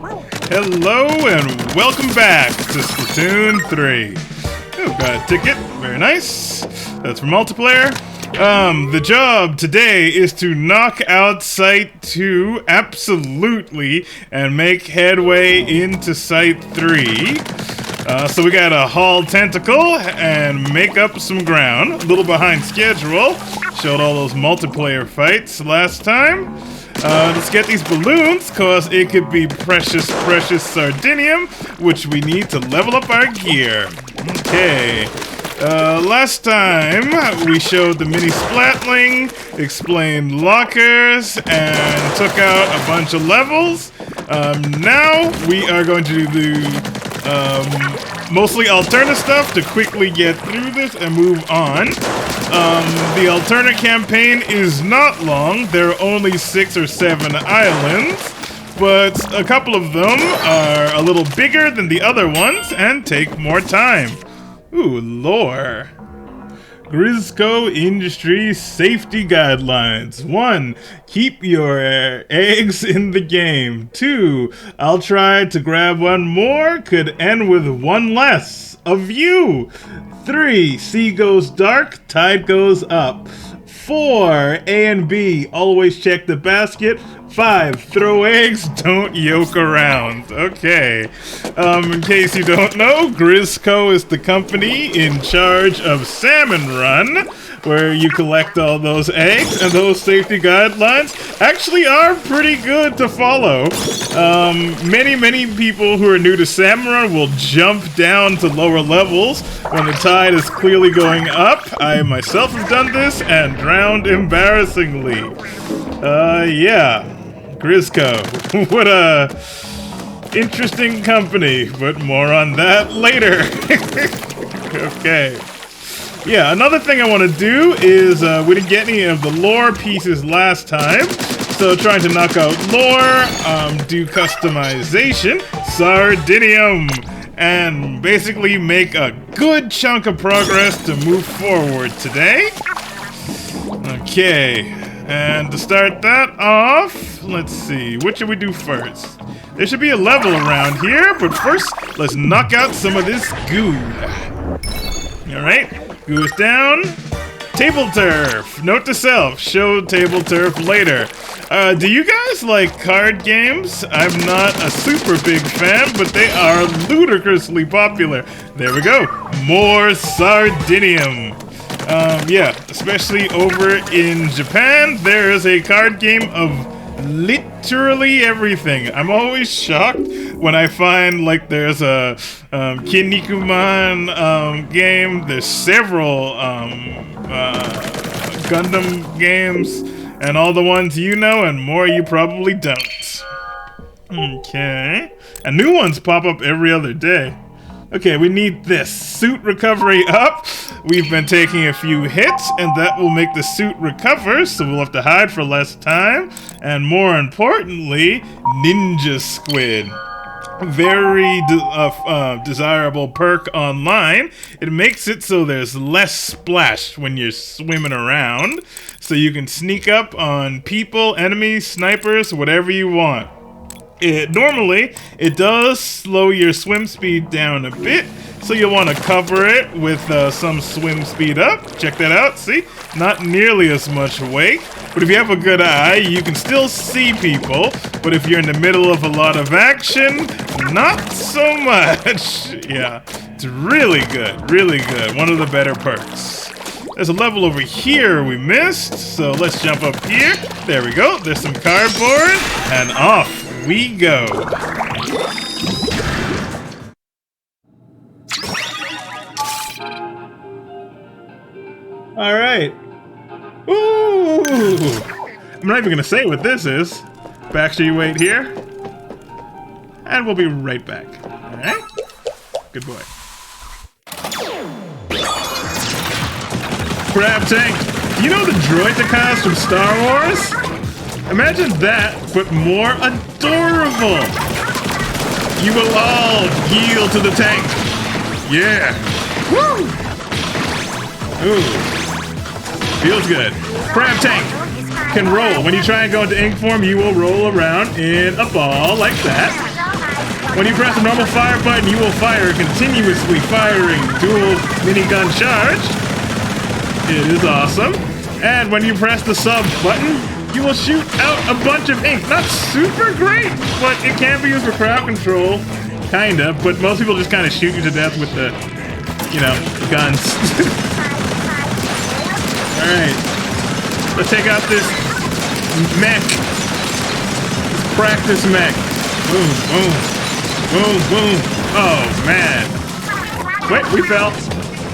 Hello and welcome back to Splatoon 3. Oh, got a ticket. Very nice. That's for multiplayer. The job today is to knock out Site 2 absolutely and make headway into Site 3. So we gotta haul tentacle and make up some ground. A little behind schedule. Showed all those multiplayer fights last time. Let's get these balloons, cause it could be precious sardinium, which we need to level up our gear. Okay. Last time we showed the mini splatling, explained lockers, and took out a bunch of levels. Now we are going to do mostly alternate stuff to quickly get through this and move on. The alternate campaign is not long. There are only 6 or 7 islands, but a couple of them are a little bigger than the other ones and take more time. Ooh, lore. Grisco Industry Safety Guidelines. 1. Keep your eggs in the game. 2. I'll try to grab one more. Could end with one less. Of you. 3. Sea goes dark. Tide goes up. 4. A and B. Always check the basket. 5. Throw eggs, don't yoke around. Okay. In case you don't know, Grisco is the company in charge of Salmon Run, where you collect all those eggs, and those safety guidelines actually are pretty good to follow. Many people who are new to Salmon Run will jump down to lower levels when the tide is clearly going up. I myself have done this and drowned embarrassingly. Yeah. Grisco. What a interesting company, but more on that later. Okay. Yeah, another thing I want to do is, we didn't get any of the lore pieces last time, so trying to knock out lore, do customization, sardinium, and basically make a good chunk of progress to move forward today. Okay. And to start that off, let's see, what should we do first? There should be a level around here, but first, let's knock out some of this goo. Alright, goo is down. Table turf. Note to self, show table turf later. Do you guys like card games? I'm not a super big fan, but they are ludicrously popular. There we go. More sardinium. Yeah, especially over in Japan, there is a card game of literally everything. I'm always shocked when I find, like, there's a Kinnikuman game, there's several Gundam games, and all the ones you know, and more you probably don't. Okay. And new ones pop up every other day. Okay, we need this. Suit recovery up. We've been taking a few hits, and that will make the suit recover, so we'll have to hide for less time. And more importantly, Ninja Squid. Very desirable perk online. It makes it so there's less splash when you're swimming around, so you can sneak up on people, enemies, snipers, whatever you want. Normally, it does slow your swim speed down a bit, so you'll want to cover it with some swim speed up. Check that out, see? Not nearly as much wake, but if you have a good eye, you can still see people, but if you're in the middle of a lot of action, not so much. Yeah, it's really good, one of the better perks. There's a level over here we missed, so let's jump up here. There we go, there's some cardboard, and off we go. All right. Ooh! I'm not even gonna say what this is. Backstreet wait here, and we'll be right back. All right. Good boy. Crab tank. Do you know the droidicas from Star Wars? Imagine that, but more adorable. You will all yield to the tank. Yeah. Woo! Ooh. Feels good. Crab tank can roll. When you try and go into ink form, you will roll around in a ball like that. When you press the normal fire button, you will fire a continuously firing dual minigun charge. It is awesome. And when you press the sub button, you will shoot out a bunch of ink. Not super great, but it can be used for crowd control. Kinda, but most people just kind of shoot you to death with the, you know, guns. Alright. Let's take out this mech. This practice mech. Boom, boom. Boom, boom. Oh, man. Wait, we fell.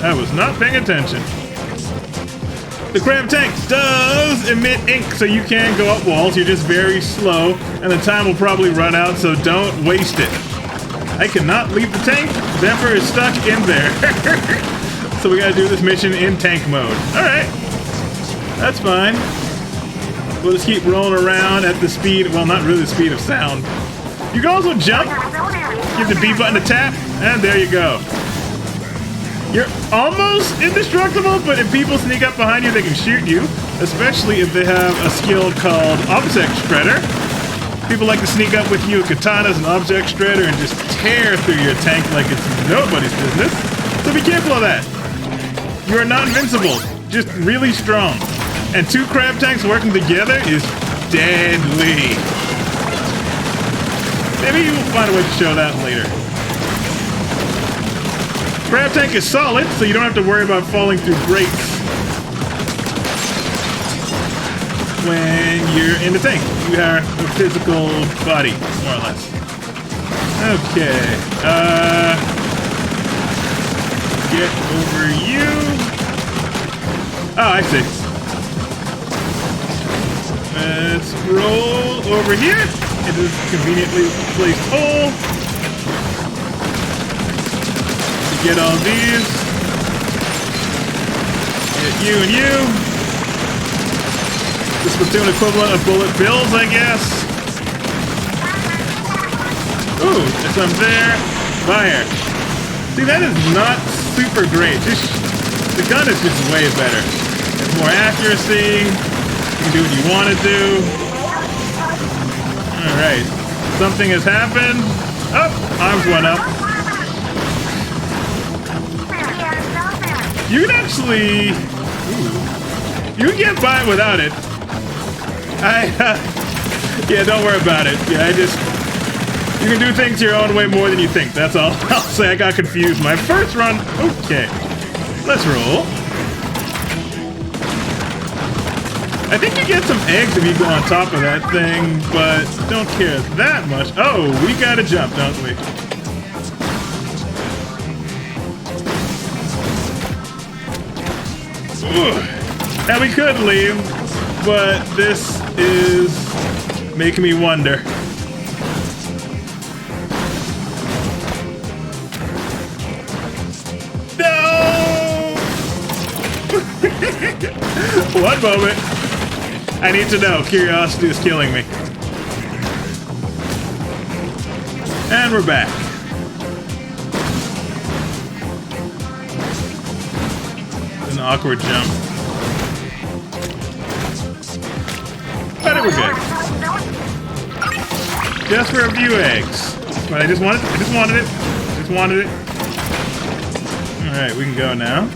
I was not paying attention. The crab tank does emit ink, so you can go up walls. You're just very slow, and the time will probably run out, so don't waste it. I cannot leave the tank. Zephyr is stuck in there. So we gotta do this mission in tank mode. Alright. That's fine. We'll just keep rolling around at the speed, well, not really the speed of sound. You can also jump. Give the B button a tap, and there you go. You're almost indestructible, but if people sneak up behind you, they can shoot you, especially if they have a skill called Object Shredder. People like to sneak up with you with katanas and Object Shredder and just tear through your tank like it's nobody's business. So be careful of that. You are not invincible, just really strong. And two crab tanks working together is deadly. Maybe you'll find a way to show that later. Crab tank is solid, so you don't have to worry about falling through grates when you're in the tank. You have a physical body, more or less. Okay. Get over you. Oh, I see. Let's roll over here into this conveniently placed hole. Get all these. Get you and you. The Splatoon equivalent of bullet bills, I guess. Ooh, there's some there. Fire. See, that is not super great. The gun is just way better. There's more accuracy. You can do what you want to do. Alright. Something has happened. Oh, arms went up. You can actually... Ooh, you can get by without it. Yeah, don't worry about it. Yeah, you can do things your own way more than you think. That's all I'll say. I got confused. My first run... Okay. Let's roll. I think you get some eggs if you go on top of that thing, but don't care that much. Oh, we gotta jump, don't we? Now we could leave, but this is making me wonder. No! One moment. I need to know. Curiosity is killing me. And we're back. An awkward jump. But it was good. Just for a few eggs. But I just wanted it. Alright, we can go now.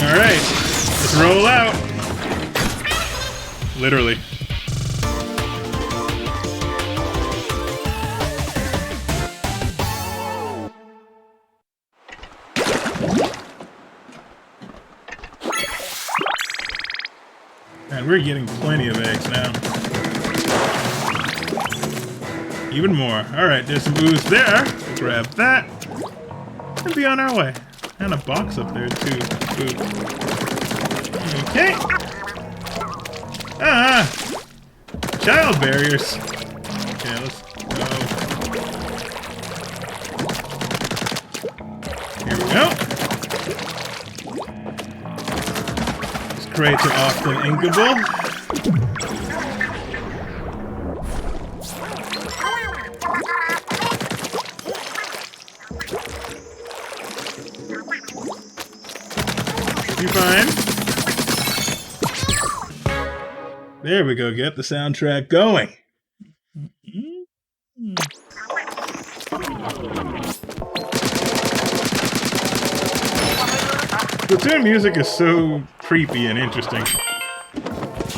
Alright, let's roll out. Literally. And we're getting plenty of eggs now. Even more. Alright, there's some ooze there. We'll grab that. And be on our way. And a box up there, too. Ooh. Okay. Ah! Child barriers. Okay, let's go. Here we go. These crates are often inkable. You fine? There we go. Get the soundtrack going. Splatoon music is so creepy and interesting.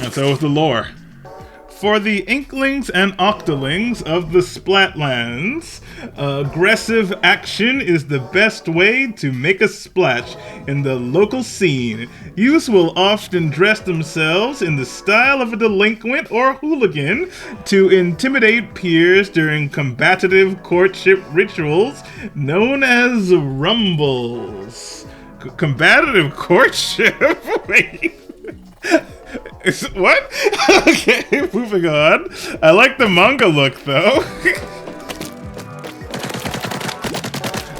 And so is the lore. For the Inklings and Octolings of the Splatlands, aggressive action is the best way to make a splash in the local scene. Youths will often dress themselves in the style of a delinquent or hooligan to intimidate peers during combative courtship rituals known as rumbles. Combative courtship? Wait. What? Okay, moving on. I like the manga look, though.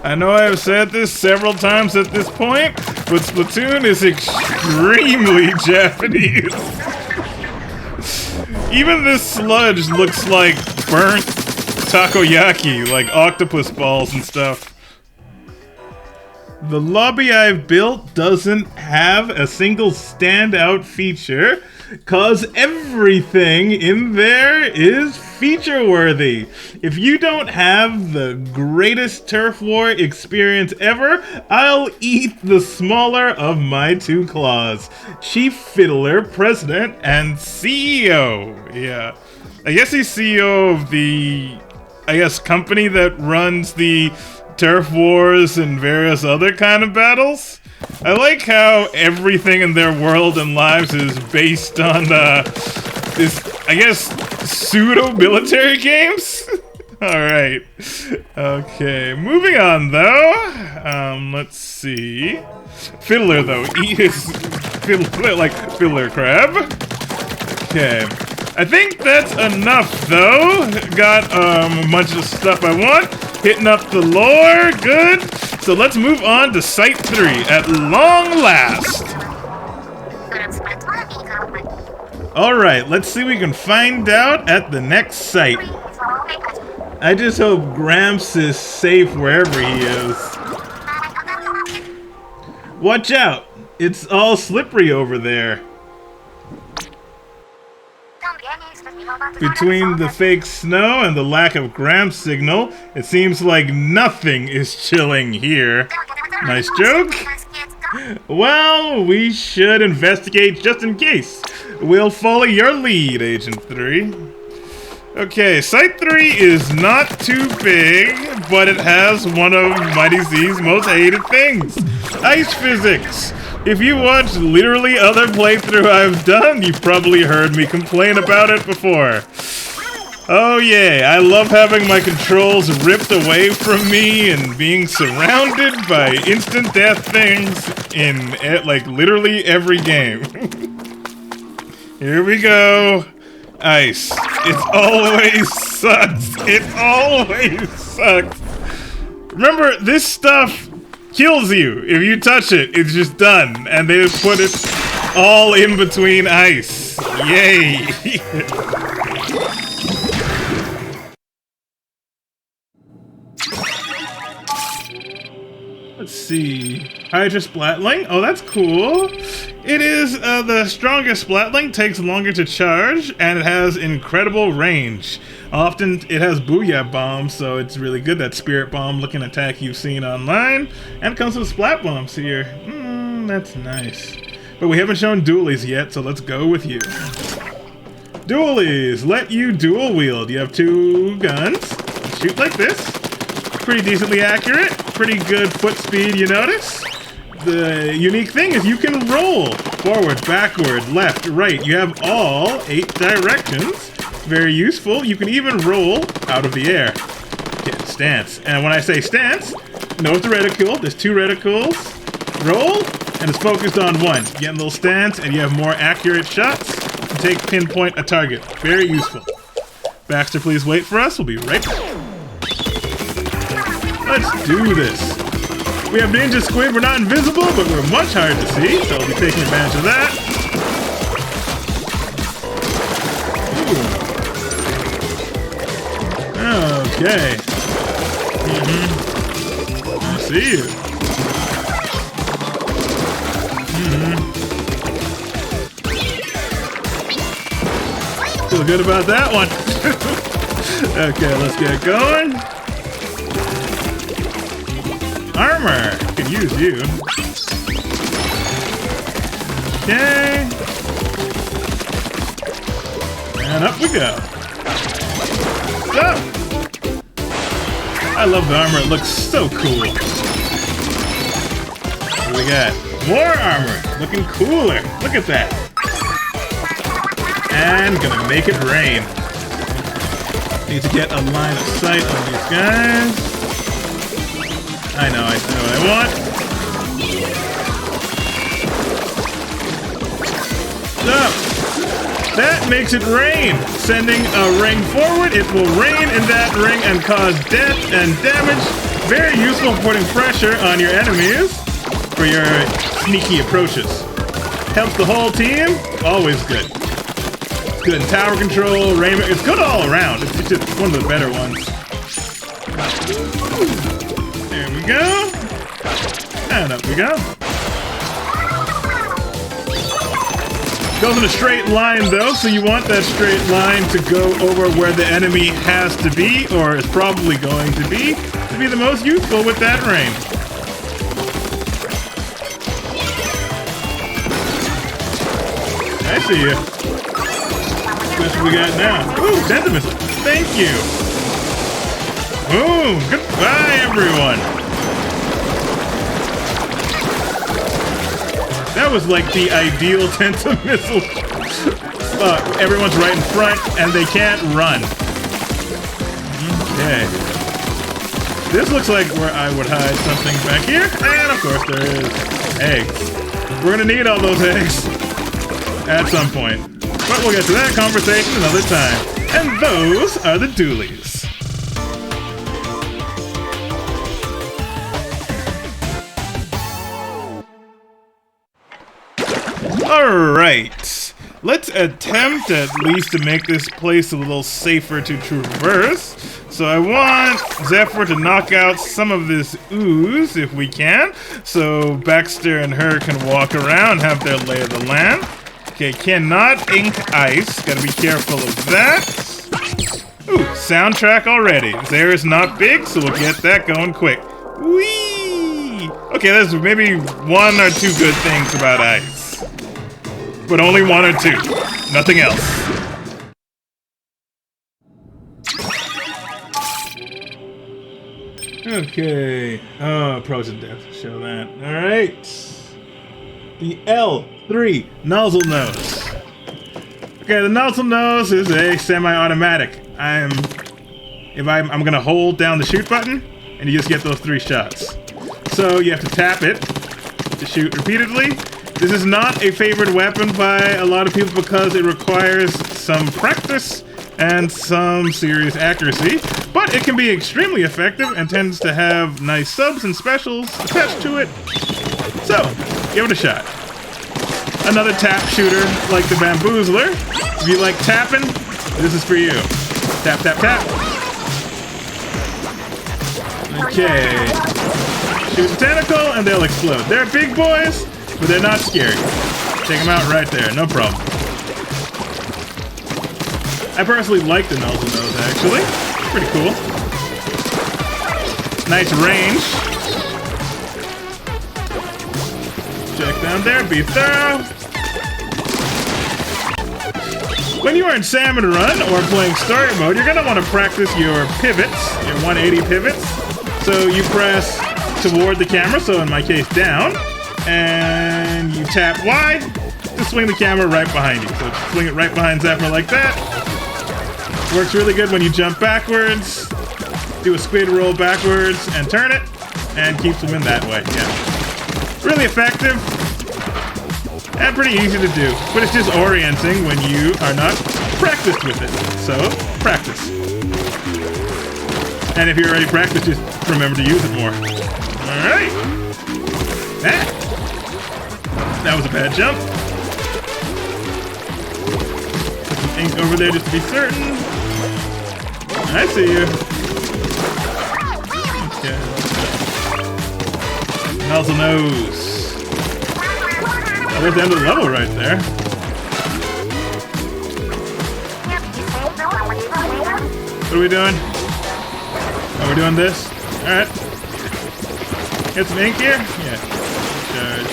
I know I have said this several times at this point, but Splatoon is extremely Japanese. Even this sludge looks like burnt takoyaki, like octopus balls and stuff. The lobby I've built doesn't have a single standout feature, cause everything in there is feature-worthy. If you don't have the greatest turf war experience ever, I'll eat the smaller of my two claws. Chief Fiddler, President, and CEO. Yeah. I guess he's CEO of the, company that runs the turf wars and various other kind of battles. I like how everything in their world and lives is based on this, pseudo-military games. All right. Okay, moving on though. Let's see. Fiddler though, he is fiddler like Fiddler Crab. Okay. I think that's enough though. Got a bunch of stuff I want. Hitting up the lore, good. So let's move on to Site 3 at long last. Alright, let's see what we can find out at the next site. I just hope Gramps is safe wherever he is. Watch out, it's all slippery over there. Between the fake snow and the lack of Gramps signal, it seems like nothing is chilling here. Nice joke? Well, we should investigate just in case. We'll follow your lead, Agent 3. Okay, Site 3 is not too big, but it has one of Mighty Z's most hated things. Ice physics. If you watched literally other playthrough I've done, you've probably heard me complain about it before. Oh yeah, I love having my controls ripped away from me and being surrounded by instant death things in, literally every game. Here we go. Ice. It always sucks. It always sucks. Remember, this stuff kills you. If you touch it, it's just done. And they just put it all in between ice. Yay. Let's see. Hydra Splatling. Oh, that's cool. It is the strongest Splatling, takes longer to charge, and it has incredible range. Often it has Booyah Bombs, so it's really good. That Spirit Bomb looking attack you've seen online. And it comes with Splat Bombs here. That's nice. But we haven't shown dualies yet, so let's go with you. Dualies let you dual wield. You have two guns. Shoot like this. Pretty decently accurate. Pretty good foot speed, you notice? The unique thing is you can roll forward, backward, left, right. You have all 8 directions. Very useful. You can even roll out of the air. Okay, stance. And when I say stance, note the reticle. There's 2 reticles. Roll, and it's focused on one. You get a little stance, and you have more accurate shots. You pinpoint a target. Very useful. Baxter, please wait for us. We'll be right back. Let's do this. We have Ninja Squid. We're not invisible, but we're much harder to see, so we'll be taking advantage of that. Ooh. Okay. I see you. feel good about that one. Okay, let's get going. Armor. Could use you. Okay. And up we go. Go! I love the armor. It looks so cool. What do we got? More armor. Looking cooler. Look at that. And gonna make it rain. Need to get a line of sight on these guys. I know what I want. So, that makes it rain. Sending a ring forward, it will rain in that ring and cause death and damage. Very useful for putting pressure on your enemies for your sneaky approaches. Helps the whole team, always good. It's good in tower control, rain, it's good all around. It's just one of the better ones. There we go. And up we go. Goes in a straight line though, so you want that straight line to go over where the enemy has to be, or is probably going to be the most useful with that ring. I see you. That's what we got now. Ooh, sentiment. Thank you. Boom. Goodbye, everyone. That was like the ideal Tenta missile. Everyone's right in front, and they can't run. Okay. This looks like where I would hide something back here. And, of course, there is eggs. We're going to need all those eggs at some point. But we'll get to that conversation another time. And those are the dualies. Alright, let's attempt at least to make this place a little safer to traverse. So I want Zephyr to knock out some of this ooze if we can. So Baxter and her can walk around, have their lay of the land. Okay, cannot ink ice, gotta be careful of that. Ooh, soundtrack already. This area is not big, so we'll get that going quick. Whee! Okay, there's maybe one or two good things about ice. But only one or two. Nothing else. Okay. Oh, approach of death. Show that. Alright. The L3 nozzle nose. Okay, the nozzle nose is a semi-automatic. I'm gonna hold down the shoot button, and you just get those 3 shots. So you have to tap it to shoot repeatedly. This is not a favored weapon by a lot of people because it requires some practice and some serious accuracy, but it can be extremely effective and tends to have nice subs and specials attached to it. So, give it a shot. Another tap shooter like the Bamboozler. If you like tapping, this is for you. Tap, tap, tap. Okay. Shoot the tentacle and they'll explode. They're big boys, but they're not scary. Take them out right there, no problem. I personally like the nozzle nose, actually. Pretty cool. Nice range. Check down there, be thorough. When you are in Salmon Run or playing story mode, you're gonna want to practice your pivots, your 180 pivots. So you press toward the camera, so in my case down, and you tap Y to swing the camera right behind you. So swing it right behind Zephyr like that. Works really good when you jump backwards, do a squid roll backwards and turn it, and keeps them in that way, yeah. Really effective, and pretty easy to do, but it's just orienting when you are not practiced with it, so practice. And if you're already practiced, just remember to use it more. Alright. That was a bad jump. Put some ink over there just to be certain. I see you. Okay. Nozzle nose. Oh, there's the end of the level right there. What are we doing? Oh, we're doing this? Alright. Get some ink here? Yeah. Charge.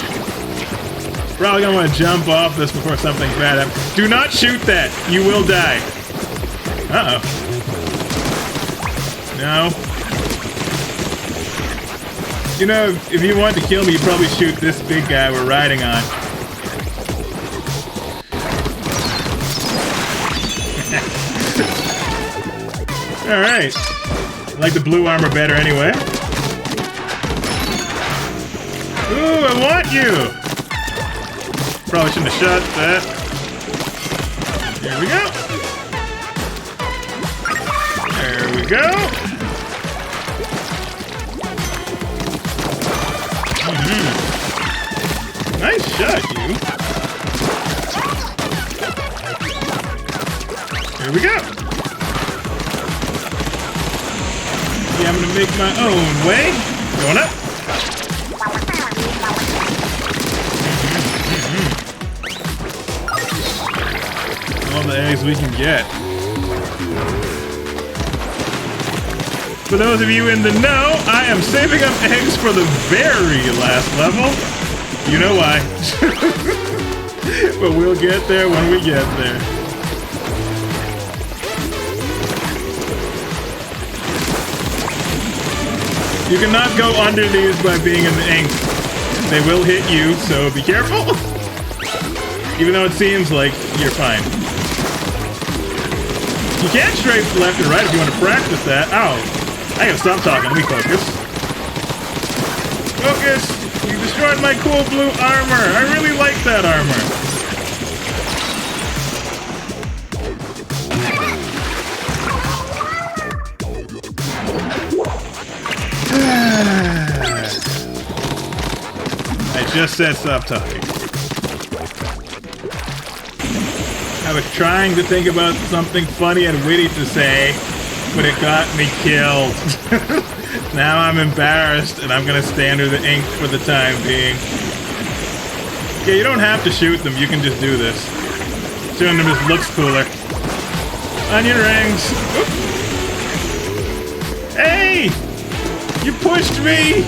Probably gonna want to jump off this before something bad happens. Do not shoot that! You will die. Uh-oh. No. You know, if you want to kill me, you'd probably shoot this big guy we're riding on. Alright. I like the blue armor better anyway. Ooh, I want you! Probably shouldn't have shot that. There we go. There we go. Nice shot, you. Here we go. Yeah, I'm gonna make my own way. Going up. All the eggs we can get. For those of you in the know, I am saving up eggs for the very last level. You know why. But we'll get there when we get there. You cannot go under these by being in the ink. They will hit you, so be careful. Even though it seems like you're fine. You can strafe left and right if you want to practice that. Ow. I gotta stop talking. Let me focus. Focus! You destroyed my cool blue armor. I really like that armor. I just said stop talking. I was trying to think about something funny and witty to say, but it got me killed. Now I'm embarrassed, and I'm gonna stay under the ink for the time being. Yeah, you don't have to shoot them, you can just do this. Shooting them just looks cooler. Onion rings! Oop. Hey! You pushed me!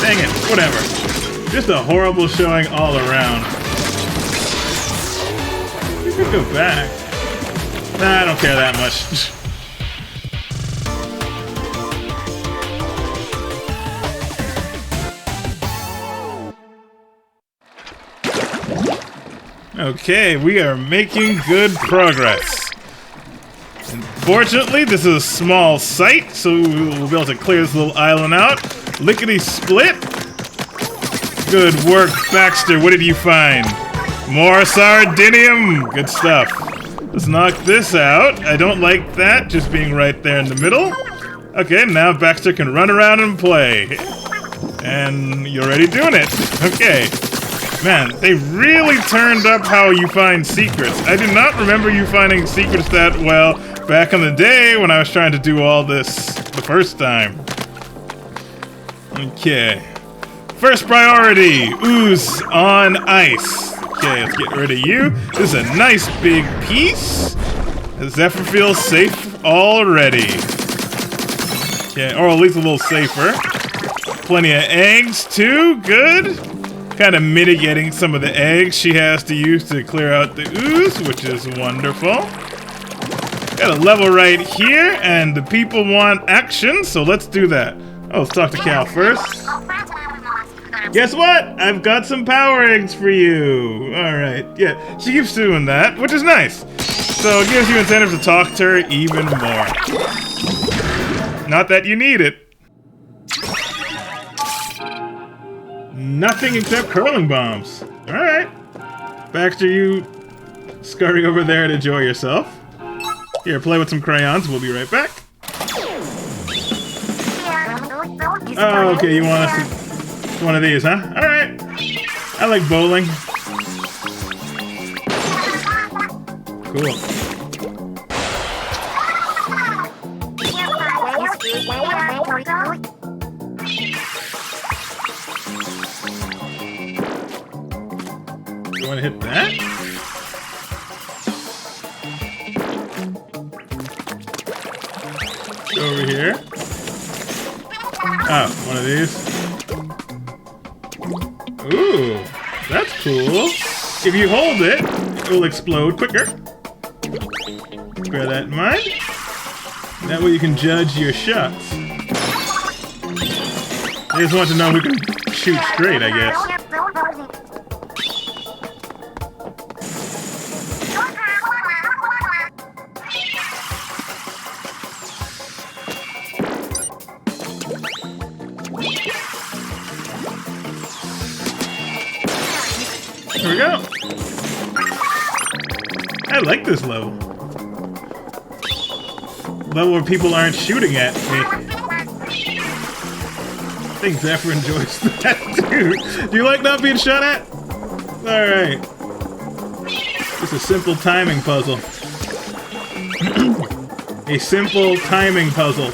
Dang it, whatever. Just a horrible showing all around. You could go back. Nah, I don't care that much. Okay, we are making good progress. Unfortunately, this is a small site, so we'll be able to clear this little island out. Lickety-split. Good work, Baxter. What did you find? More sardinium. Good stuff. Let's knock this out. I don't like that, just being right there in the middle. Okay, now Baxter can run around and play. And you're already doing it. Okay. Man, they really turned up how you find secrets. I did not remember you finding secrets that well back in the day when I was trying to do all this the first time. Okay. First priority, ooze on ice. Okay, let's get rid of you. This is a nice big piece. Zephyr feels safe already. Okay, or at least a little safer. Plenty of eggs too, good. Kind of mitigating some of the eggs she has to use to clear out the ooze, which is wonderful. Got a level right here, and the people want action, so let's do that. Oh, let's talk to Cal first. Guess what? I've got some power eggs for you. Alright, yeah, she keeps doing that, which is nice. So it gives you incentive to talk to her even more. Not that you need it. Nothing except curling bombs. Alright. Baxter, you scurry over there and enjoy yourself. Here, play with some crayons. We'll be right back. Oh, okay, you want us to... one of these, huh? Alright. I like bowling. Cool. You want to hit that? Go over here. Oh, one of these. Ooh, that's cool. If you hold it, it will explode quicker. Bear that in mind. That way you can judge your shots. I just want to know who can shoot straight, I guess. Here we go. I like this level. Level where people aren't shooting at me. I think Zephyr enjoys that too. Do you like not being shot at? Alright. It's a simple timing puzzle. A simple timing puzzle.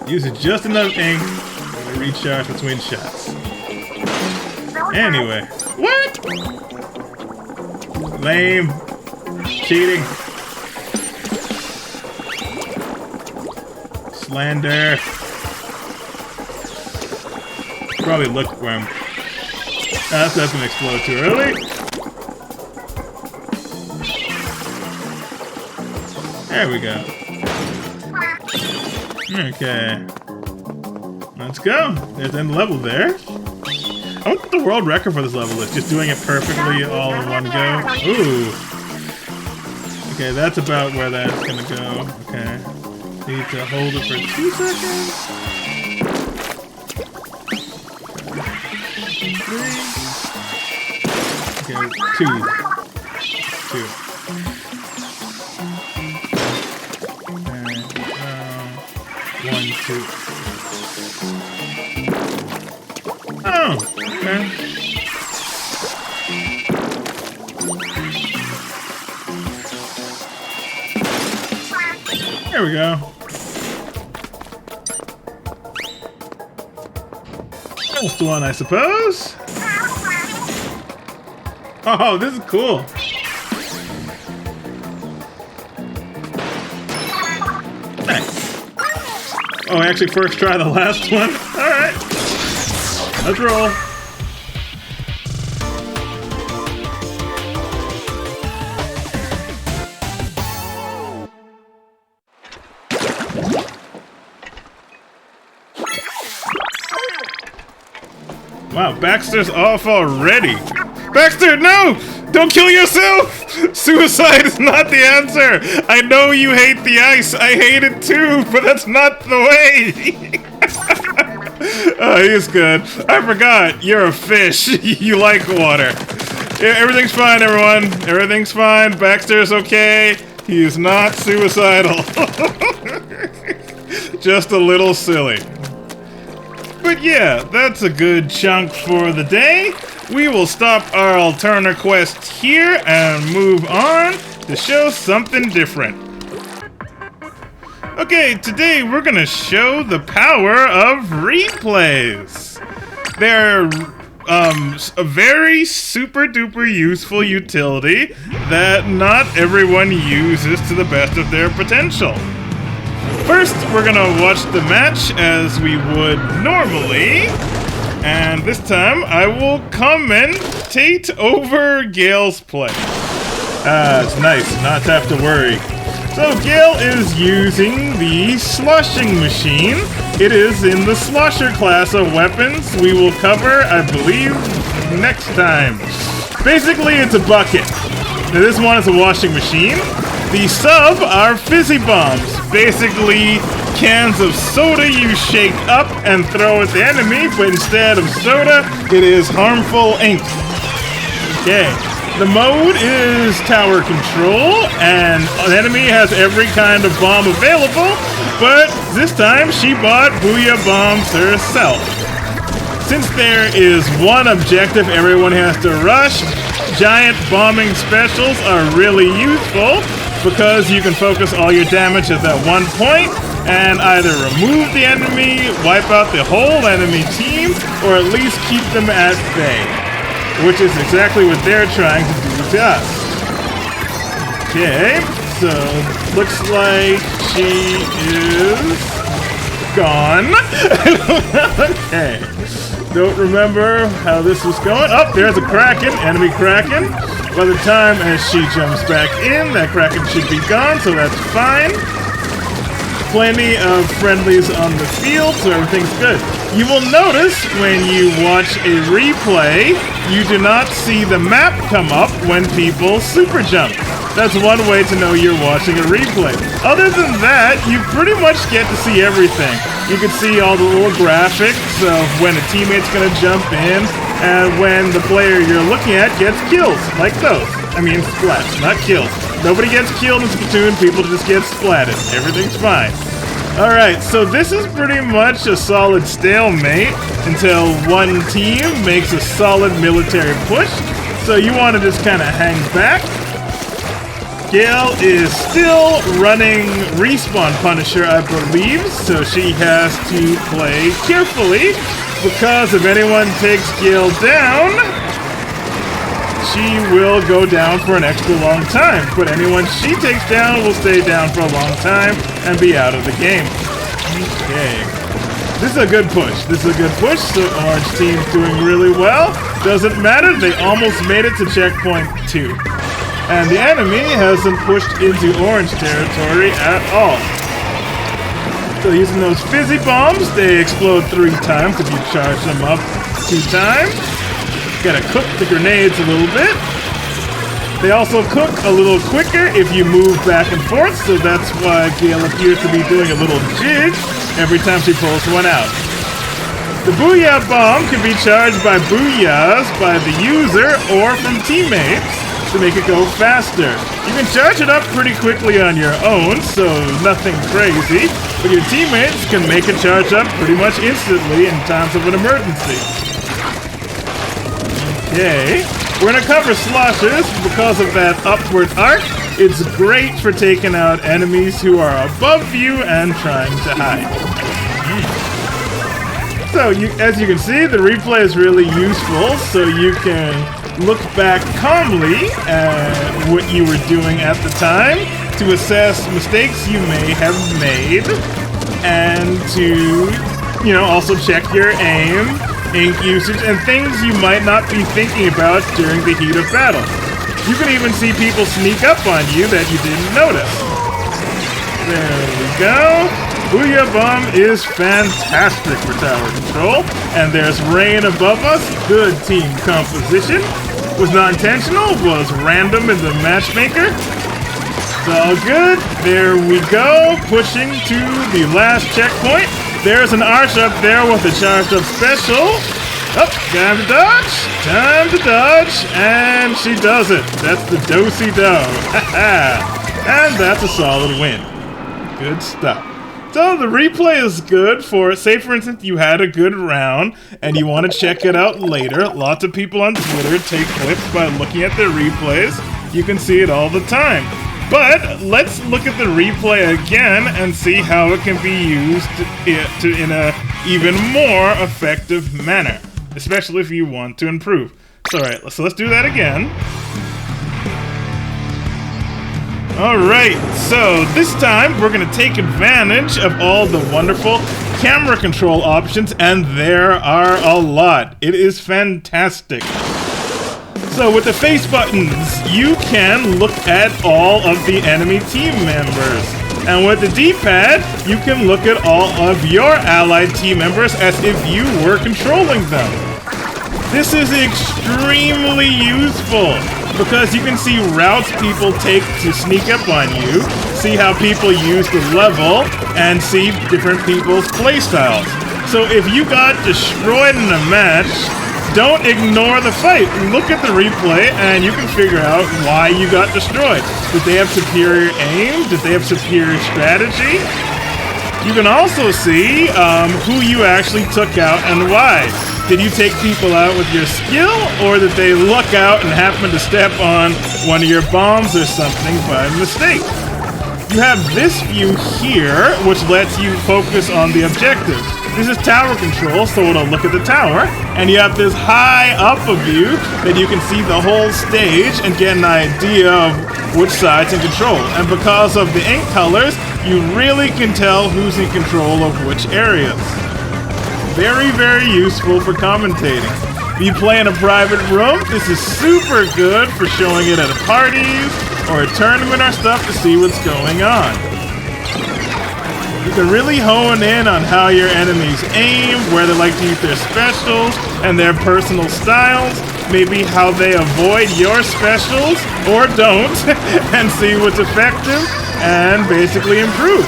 Uses just enough ink to recharge between shots. Anyway. What? Lame. Cheating. Slander. Probably look where I'm... that's gonna explode too early. There we go. Okay. Let's go. There's the end level there. I wonder what the world record for this level is. Just doing it perfectly all in one go. Ooh. Okay, that's about where that's gonna go. Okay. Need to hold it for 2 seconds. 3. Okay, 2. 2. Alright, 1, 2. Oh, okay. There we go. Almost one, I suppose. Oh, this is cool. Nice. Oh, I actually first try the last one. All right. Let's roll. Wow, Baxter's off already. Baxter, no! Don't kill yourself! Suicide is not the answer! I know you hate the ice, I hate it too, but that's not the way! Oh, he's good. I forgot, you're a fish. You like water. Yeah, everything's fine, everyone. Everything's fine. Baxter's okay. He is not suicidal. Just a little silly. But yeah, that's a good chunk for the day. We will stop our Alterna quest here and move on to show something different. Okay, today we're gonna show the power of replays. They're a very super duper useful utility that not everyone uses to the best of their potential. First, we're gonna watch the match as we would normally, and this time I will commentate over Gale's play. It's nice not to have to worry. So Gale is using the sloshing machine. It is in the slosher class of weapons we will cover, I believe, next time. Basically, it's a bucket. Now, this one is a washing machine. The sub are fizzy bombs. Basically, cans of soda you shake up and throw at the enemy, but instead of soda, it is harmful ink. Okay. The mode is tower control, and the enemy has every kind of bomb available, but this time she bought Booyah Bombs herself. Since there is one objective everyone has to rush, giant bombing specials are really useful because you can focus all your damage at that one point and either remove the enemy, wipe out the whole enemy team, or at least keep them at bay. which is exactly what they're trying to do to us. Okay, so looks like she is gone. Okay, don't remember how this was going. Oh, there's a Kraken, enemy Kraken. By the time as she jumps back in, that Kraken should be gone, so that's fine. Plenty of friendlies on the field, so everything's good. You will notice when you watch a replay, you do not see the map come up when people super jump. That's one way to know you're watching a replay. Other than that, you pretty much get to see everything. You can see all the little graphics of when a teammate's gonna jump in, and when the player you're looking at gets kills, like those. I mean, splats, not kills. Nobody gets killed in Splatoon, people just get splatted. Everything's fine. Alright, so this is pretty much a solid stalemate until one team makes a solid military push. So you want to just kind of hang back. Gale is still running Respawn Punisher, I believe, so she has to play carefully, because if anyone takes Gale down, she will go down for an extra long time. But anyone she takes down will stay down for a long time and be out of the game. Okay. This is a good push. This is a good push, so Orange team's doing really well. Doesn't matter, they almost made it to checkpoint 2. And the enemy hasn't pushed into Orange territory at all. So using those fizzy bombs, they explode 3 times if you charge them up 2 times. Gotta cook the grenades a little bit. They also cook a little quicker if you move back and forth, so that's why Gale appears to be doing a little jig every time she pulls one out. The Booyah Bomb can be charged by Booyahs by the user or from teammates to make it go faster. You can charge it up pretty quickly on your own, so nothing crazy, but your teammates can make it charge up pretty much instantly in times of an emergency. Okay, we're gonna cover sloshes because of that upward arc. It's great for taking out enemies who are above you and trying to hide. So, as you can see, the replay is really useful, so you can look back calmly at what you were doing at the time to assess mistakes you may have made, and to, also check your aim, ink usage, and things you might not be thinking about during the heat of battle. You can even see people sneak up on you that you didn't notice. There we go. Booyah Bomb is fantastic for tower control. And there's rain above us. Good team composition. Was not intentional, was random in the matchmaker. It's all good. There we go. Pushing to the last checkpoint. There's an arch up there with a charged up special. Oh, time to dodge. Time to dodge. And she does it. That's the do-si-do. And that's a solid win. Good stuff. So the replay is good for, say for instance, you had a good round and you want to check it out later. Lots of people on Twitter take clips by looking at their replays. You can see it all the time. But let's look at the replay again and see how it can be used in a even more effective manner, especially if you want to improve. So, alright, so let's do that again. Alright, so this time we're going to take advantage of all the wonderful camera control options, and there are a lot. It is fantastic. So with the face buttons, you can look at all of the enemy team members. And with the D-pad, you can look at all of your allied team members as if you were controlling them. This is extremely useful because you can see routes people take to sneak up on you, see how people use the level, and see different people's playstyles. So if you got destroyed in a match, don't ignore the fight. Look at the replay and you can figure out why you got destroyed. Did they have superior aim? Did they have superior strategy? You can also see who you actually took out and why. Did you take people out with your skill, or did they luck out and happen to step on one of your bombs or something by mistake? You have this view here, which lets you focus on the objective. This is tower control, so it'll look at the tower, and you have this high up of view that you can see the whole stage and get an idea of which side's in control. And because of the ink colors, you really can tell who's in control of which areas. Very, very useful for commentating. If you play in a private room, this is super good for showing it at parties or a tournament or stuff to see what's going on. You can really hone in on how your enemies aim, where they like to use their specials, and their personal styles, maybe how they avoid your specials, or don't, and see what's effective, and basically improve.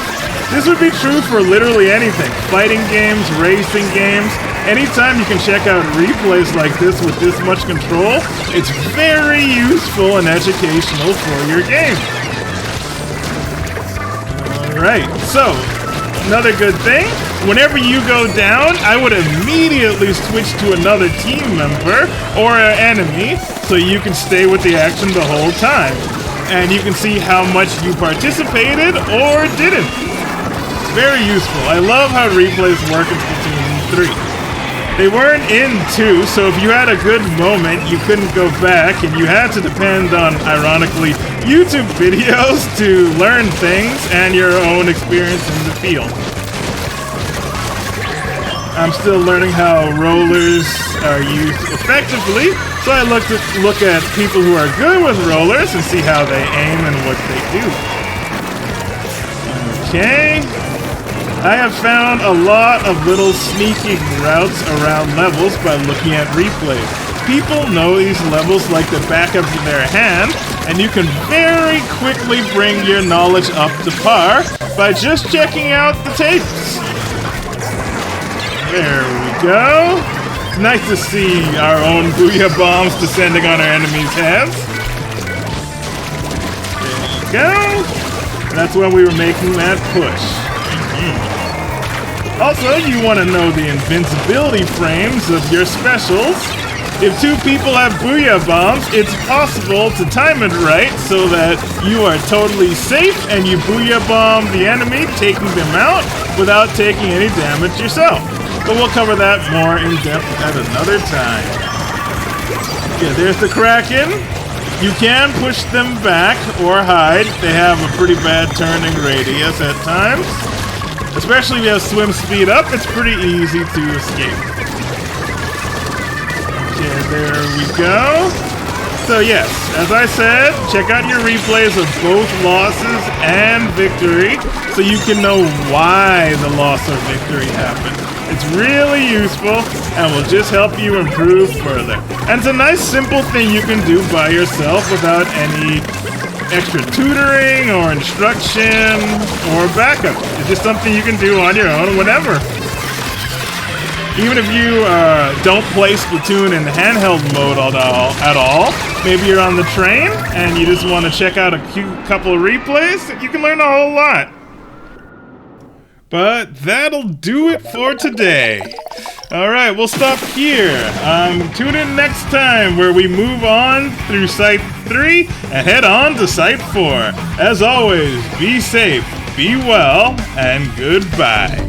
This would be true for literally anything. Fighting games, racing games, anytime you can check out replays like this with this much control, it's very useful and educational for your game. Alright, so another good thing, whenever you go down, I would immediately switch to another team member or an enemy so you can stay with the action the whole time. And you can see how much you participated or didn't. It's very useful. I love how replays work in Splatoon 3. They weren't in 2, so if you had a good moment, you couldn't go back, and you had to depend on, ironically, YouTube videos to learn things and your own experience in the field. I'm still learning how rollers are used effectively, so I look at people who are good with rollers and see how they aim and what they do. Okay. I have found a lot of little sneaking routes around levels by looking at replays. People know these levels like the back of their hand, and you can very quickly bring your knowledge up to par by just checking out the tapes. There we go. It's nice to see our own booyah bombs descending on our enemies' heads. There you go. That's when we were making that push. Also, you want to know the invincibility frames of your specials. If two people have booyah bombs, it's possible to time it right so that you are totally safe and you booyah bomb the enemy, taking them out without taking any damage yourself. But we'll cover that more in depth at another time. Yeah, there's the Kraken. You can push them back or hide. They have a pretty bad turning radius at times. Especially if you have swim speed up, it's pretty easy to escape. Okay, there we go. So yes, as I said, check out your replays of both losses and victory so you can know why the loss or victory happened. It's really useful and will just help you improve further. And it's a nice simple thing you can do by yourself without any extra tutoring or instruction or backup. It's just something you can do on your own whenever. Even if you don't play Splatoon in handheld mode at all, maybe you're on the train and you just want to check out a couple of replays, you can learn a whole lot. But that'll do it for today. Alright, we'll stop here. Tune in next time where we move on through Site 3 and head on to Site 4. As always, be safe, be well, and goodbye.